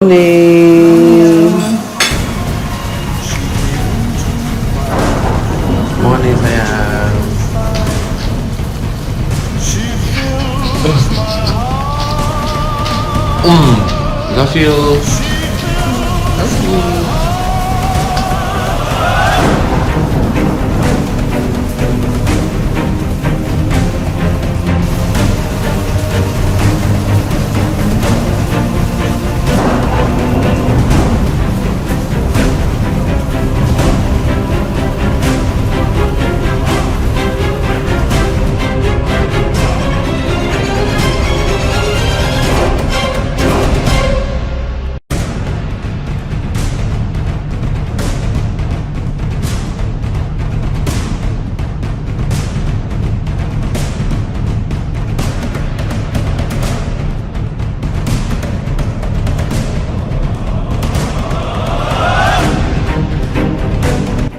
Morning. Morning sayang. Love you. Love you.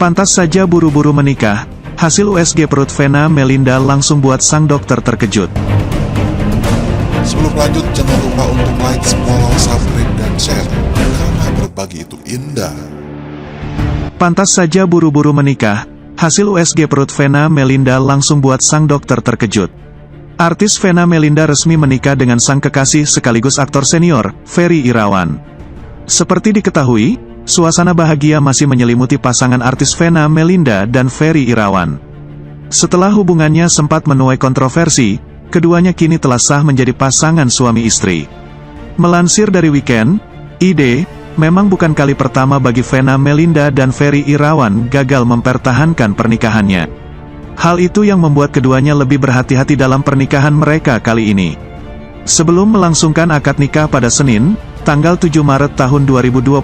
Pantas saja buru-buru menikah, hasil USG perut Vena Melinda langsung buat sang dokter terkejut. Sebelum lanjut, jangan lupa untuk like, follow, subscribe, dan share, karena berbagi itu indah. Pantas saja buru-buru menikah, hasil USG perut Vena Melinda langsung buat sang dokter terkejut. Artis Vena Melinda resmi menikah dengan sang kekasih sekaligus aktor senior, Ferry Irawan. Seperti diketahui, suasana bahagia masih menyelimuti pasangan artis Vena Melinda dan Ferry Irawan. Setelah hubungannya sempat menuai kontroversi, keduanya kini telah sah menjadi pasangan suami istri. Melansir dari Weekend.id, memang bukan kali pertama bagi Vena Melinda dan Ferry Irawan gagal mempertahankan pernikahannya. Hal itu yang membuat keduanya lebih berhati-hati dalam pernikahan mereka kali ini. Sebelum melangsungkan akad nikah pada Senin, tanggal 7 Maret tahun 2022,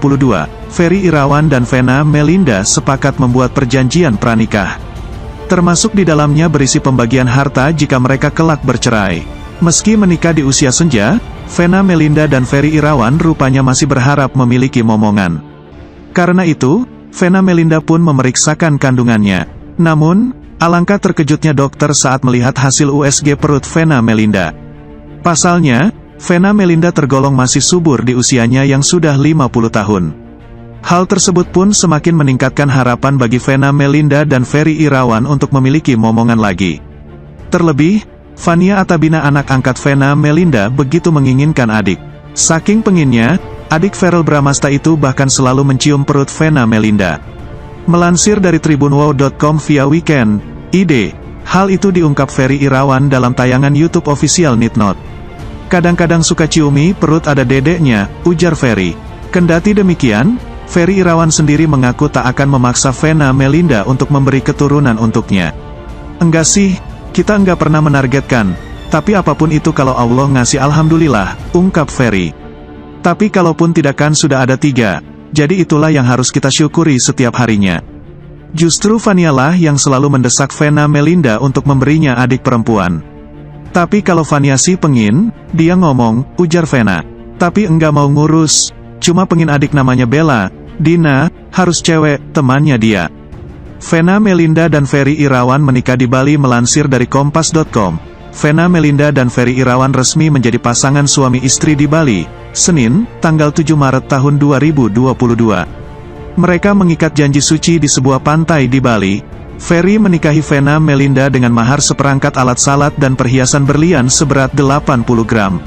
Ferry Irawan dan Vena Melinda sepakat membuat perjanjian pranikah. Termasuk di dalamnya berisi pembagian harta jika mereka kelak bercerai. Meski menikah di usia senja, Vena Melinda dan Ferry Irawan rupanya masih berharap memiliki momongan. Karena itu, Vena Melinda pun memeriksakan kandungannya. Namun, alangkah terkejutnya dokter saat melihat hasil USG perut Vena Melinda. Pasalnya, Vena Melinda tergolong masih subur di usianya yang sudah 50 tahun. Hal tersebut pun semakin meningkatkan harapan bagi Vena Melinda dan Ferry Irawan untuk memiliki momongan lagi. Terlebih, Fania Atabina anak angkat Vena Melinda begitu menginginkan adik. Saking penginnya, adik Verrell Bramasta itu bahkan selalu mencium perut Vena Melinda. Melansir dari tribunwow.com via Weekend.id, hal itu diungkap Ferry Irawan dalam tayangan YouTube official Nitnot. Kadang-kadang suka ciumi perut ada dedeknya, ujar Ferry. Kendati demikian, Ferry Irawan sendiri mengaku tak akan memaksa Vena Melinda untuk memberi keturunan untuknya. Enggak sih, kita enggak pernah menargetkan, tapi apapun itu kalau Allah ngasih alhamdulillah, ungkap Ferry. Tapi kalaupun tidak kan sudah ada 3, jadi itulah yang harus kita syukuri setiap harinya. Justru Fania lah yang selalu mendesak Vena Melinda untuk memberinya adik perempuan. Tapi kalau Fania sih pengin, dia ngomong, ujar Vena. Tapi enggak mau ngurus, cuma pengin adik namanya Bella, Dina, harus cewek, temannya dia. Vena Melinda dan Ferry Irawan menikah di Bali. Melansir dari Kompas.com, Vena Melinda dan Ferry Irawan resmi menjadi pasangan suami istri di Bali, Senin, tanggal 7 Maret tahun 2022. Mereka mengikat janji suci di sebuah pantai di Bali. Ferry menikahi Vena Melinda dengan mahar seperangkat alat salat dan perhiasan berlian seberat 80 gram.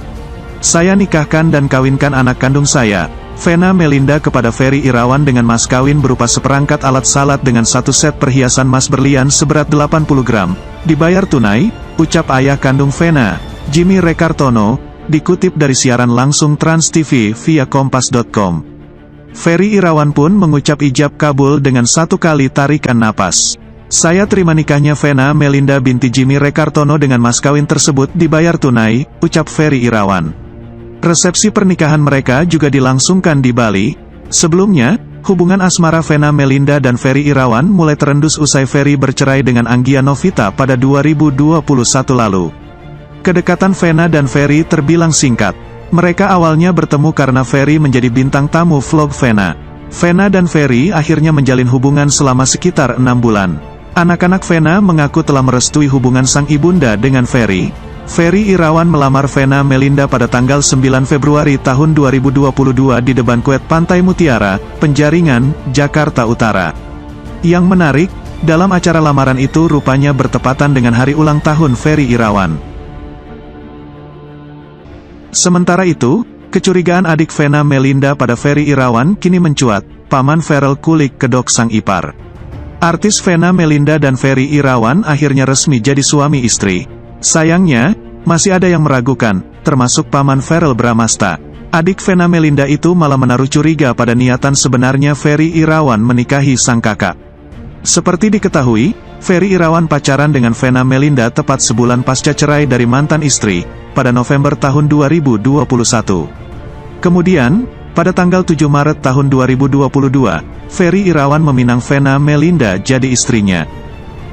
Saya nikahkan dan kawinkan anak kandung saya, Vena Melinda kepada Ferry Irawan dengan mas kawin berupa seperangkat alat salat dengan satu set perhiasan emas berlian seberat 80 gram. Dibayar tunai, ucap ayah kandung Vena, Jimmy Rekartono, dikutip dari siaran langsung Trans TV via Kompas.com. Ferry Irawan pun mengucap ijab kabul dengan satu kali tarikan napas. Saya terima nikahnya Vena Melinda binti Jimmy Rekartono dengan mas kawin tersebut dibayar tunai, ucap Ferry Irawan. Resepsi pernikahan mereka juga dilangsungkan di Bali. Sebelumnya, hubungan asmara Vena Melinda dan Ferry Irawan mulai terendus usai Ferry bercerai dengan Anggia Novita pada 2021 lalu. Kedekatan Vena dan Ferry terbilang singkat. Mereka awalnya bertemu karena Ferry menjadi bintang tamu vlog Vena. Vena dan Ferry akhirnya menjalin hubungan selama sekitar 6 bulan. Anak-anak Vena mengaku telah merestui hubungan sang ibunda dengan Ferry. Ferry Irawan melamar Vena Melinda pada tanggal 9 Februari tahun 2022 di The Banquet Pantai Mutiara, Penjaringan, Jakarta Utara. Yang menarik, dalam acara lamaran itu rupanya bertepatan dengan hari ulang tahun Ferry Irawan. Sementara itu, kecurigaan adik Vena Melinda pada Ferry Irawan kini mencuat, paman Ferel kulik kedok sang ipar. Artis Vena Melinda dan Ferry Irawan akhirnya resmi jadi suami istri. Sayangnya, masih ada yang meragukan, termasuk paman Verrell Bramasta. Adik Vena Melinda itu malah menaruh curiga pada niatan sebenarnya Ferry Irawan menikahi sang kakak. Seperti diketahui, Ferry Irawan pacaran dengan Vena Melinda tepat sebulan pasca cerai dari mantan istri, pada November tahun 2021. Kemudian, pada tanggal 7 Maret tahun 2022, Ferry Irawan meminang Vena Melinda jadi istrinya.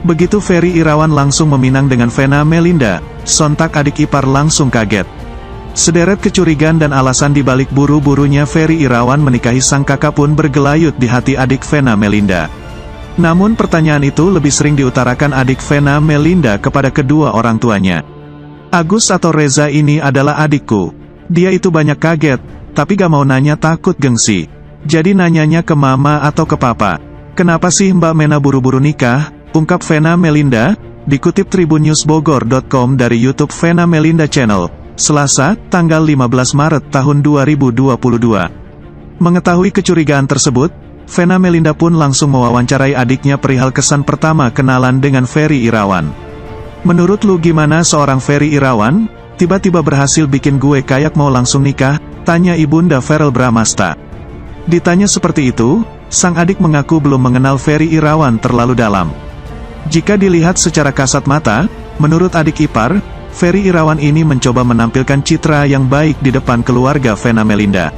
Begitu Ferry Irawan langsung meminang dengan Vena Melinda, sontak adik ipar langsung kaget. Sederet kecurigaan dan alasan dibalik buru-burunya Ferry Irawan menikahi sang kakak pun bergelayut di hati adik Vena Melinda. Namun pertanyaan itu lebih sering diutarakan adik Vena Melinda kepada kedua orang tuanya. Agus atau Reza ini adalah adikku. Dia itu banyak kaget, tapi gak mau nanya takut gengsi. Jadi nanyanya ke mama atau ke papa. Kenapa sih Mbak Mena buru-buru nikah? Ungkap Vena Melinda, dikutip tribunnewsbogor.com dari YouTube Vena Melinda Channel, Selasa, tanggal 15 Maret tahun 2022. Mengetahui kecurigaan tersebut, Vena Melinda pun langsung mewawancarai adiknya perihal kesan pertama kenalan dengan Ferry Irawan. Menurut lu gimana seorang Ferry Irawan? Tiba-tiba berhasil bikin gue kayak mau langsung nikah? Tanya ibunda Verrell Bramasta. Ditanya seperti itu, sang adik mengaku belum mengenal Ferry Irawan terlalu dalam. Jika dilihat secara kasat mata, menurut adik ipar, Ferry Irawan ini mencoba menampilkan citra yang baik di depan keluarga Vena Melinda.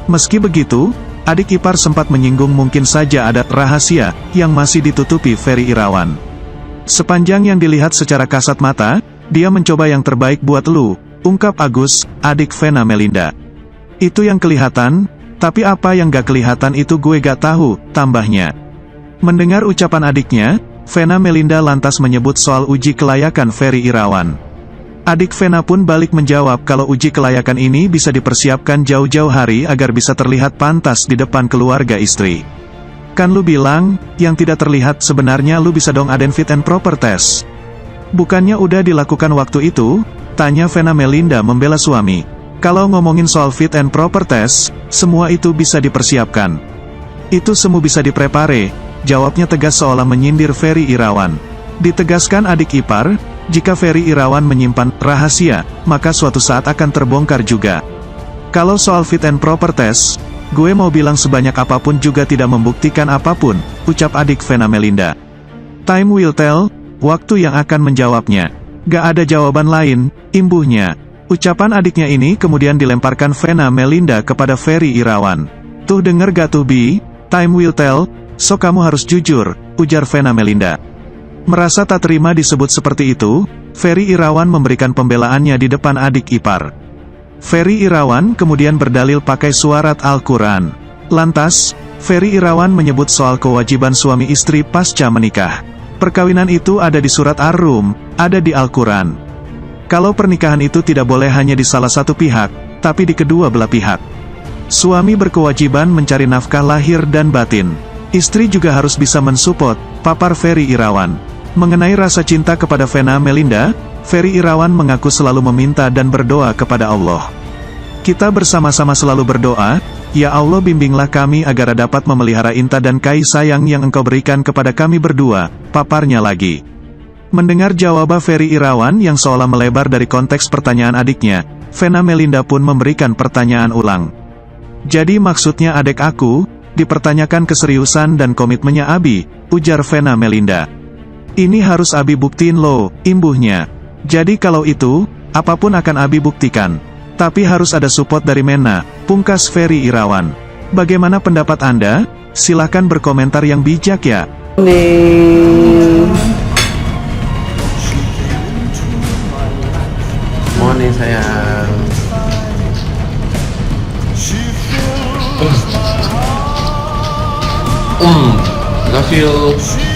Meski begitu, adik ipar sempat menyinggung mungkin saja ada rahasia yang masih ditutupi Ferry Irawan. Sepanjang yang dilihat secara kasat mata, dia mencoba yang terbaik buat lu, ungkap Agus, adik Vena Melinda. Itu yang kelihatan, tapi apa yang gak kelihatan itu gue gak tahu, tambahnya. Mendengar ucapan adiknya, Vena Melinda lantas menyebut soal uji kelayakan Ferry Irawan. Adik Vena pun balik menjawab kalau uji kelayakan ini bisa dipersiapkan jauh-jauh hari agar bisa terlihat pantas di depan keluarga istri. Kan lu bilang, yang tidak terlihat sebenarnya lu bisa dong adain fit and proper test. Bukannya udah dilakukan waktu itu? Tanya Vena Melinda membela suami. Kalau ngomongin soal fit and proper test, semua itu bisa dipersiapkan. Itu semua bisa diprepare. Jawabnya tegas seolah menyindir Ferry Irawan. Ditegaskan adik ipar, jika Ferry Irawan menyimpan rahasia, maka suatu saat akan terbongkar juga. Kalau soal fit and proper test, gue mau bilang sebanyak apapun juga tidak membuktikan apapun, ucap adik Vena Melinda. Time will tell, waktu yang akan menjawabnya. Gak ada jawaban lain, imbuhnya. Ucapan adiknya ini kemudian dilemparkan Vena Melinda kepada Ferry Irawan. Tuh denger gak tuh Bi, time will tell, so kamu harus jujur, ujar Vena Melinda. Merasa tak terima disebut seperti itu, Ferry Irawan memberikan pembelaannya di depan adik ipar. Ferry Irawan kemudian berdalil pakai surat Al-Quran. Lantas, Ferry Irawan menyebut soal kewajiban suami istri pasca menikah. Perkawinan itu ada di surat Ar-Rum, ada di Al-Quran. Kalau pernikahan itu tidak boleh hanya di salah satu pihak, tapi di kedua belah pihak. Suami berkewajiban mencari nafkah lahir dan batin. Istri juga harus bisa mensupport, papar Ferry Irawan. Mengenai rasa cinta kepada Vena Melinda, Ferry Irawan mengaku selalu meminta dan berdoa kepada Allah. Kita bersama-sama selalu berdoa, ya Allah bimbinglah kami agar dapat memelihara Inta dan kasih sayang yang Engkau berikan kepada kami berdua, paparnya lagi. Mendengar jawaban Ferry Irawan yang seolah melebar dari konteks pertanyaan adiknya, Vena Melinda pun memberikan pertanyaan ulang. Jadi maksudnya adek aku, dipertanyakan keseriusan dan komitmennya Abi, ujar Vena Melinda. Ini harus Abi buktiin loh, imbuhnya. Jadi kalau itu, apapun akan Abi buktikan. Tapi harus ada support dari Mena, pungkas Ferry Irawan. Bagaimana pendapat Anda? Silahkan berkomentar yang bijak ya. Morning sayang. Love you.